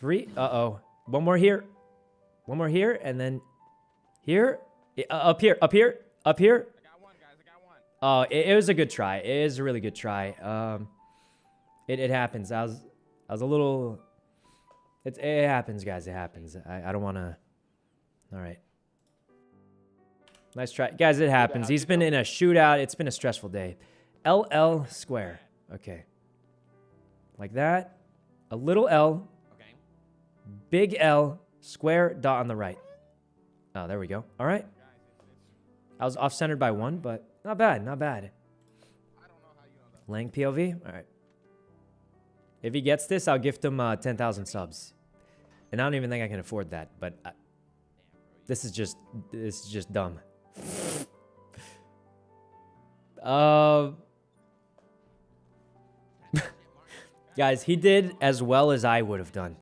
3. Uh-oh. One more here. One more here, and then here. Up here, up here, up here. I got one, guys. I got one. Oh, it was a good try. It is a really good try. It happens. I was a little... It happens, guys. It happens. I don't want to... All right. Nice try. Guys, it happens. He's been in a shootout. It's been a stressful day. LL square. Okay. Like that. A little L. Okay. Big L. Square. Dot on the right. Oh, there we go. All right. I was off-centered by 1, but not bad. Not bad. I don't know how you know that. Lang POV. All right. If he gets this, I'll gift him 10,000 subs. And I don't even think I can afford that, but this is just dumb. Guys, he did as well as I would have done.